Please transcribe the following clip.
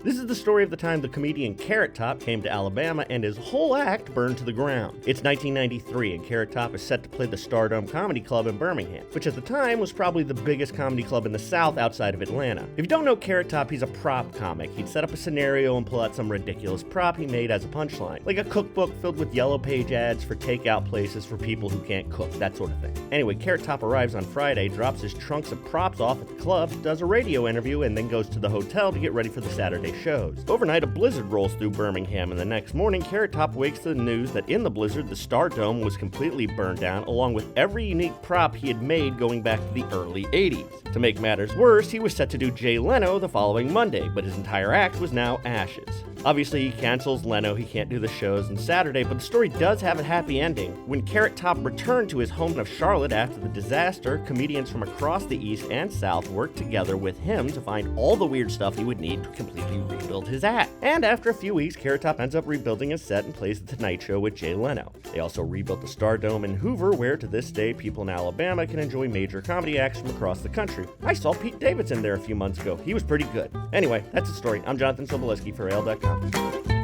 This is the story of the time the comedian Carrot Top came to Alabama and his whole act burned to the ground. It's 1993 and Carrot Top is set to play the Stardome Comedy Club in Birmingham, which at the time was probably the biggest comedy club in the South outside of Atlanta. If you don't know Carrot Top, he's a prop comic. He'd set up a scenario and pull out some ridiculous prop he made as a punchline, like a cookbook filled with yellow page ads for takeout places for people who can't cook, that sort of thing. Anyway, Carrot Top arrives on Friday, drops his trunks of props off at the club, does a radio interview, and then goes to the hotel to get ready for the Saturday shows. Overnight, a blizzard rolls through Birmingham, and the next morning, Carrot Top wakes to the news that in the blizzard, the Stardome was completely burned down, along with every unique prop he had made going back to the early 80s. To make matters worse, he was set to do Jay Leno the following Monday, but his entire act was now ashes. Obviously, he cancels Leno, he can't do the shows on Saturday, but the story does have a happy ending. When Carrot Top returned to his home of Charlotte after the disaster, comedians from across the East and South worked together with him to find all the weird stuff he would need to completely rebuild his act. And after a few weeks, Carrot Top ends up rebuilding his set and plays The Tonight Show with Jay Leno. They also rebuilt the Stardome in Hoover, where to this day, people in Alabama can enjoy major comedy acts from across the country. I saw Pete Davidson there a few months ago. He was pretty good. Anyway, that's the story. I'm Jonathan Soboleski for AL.com.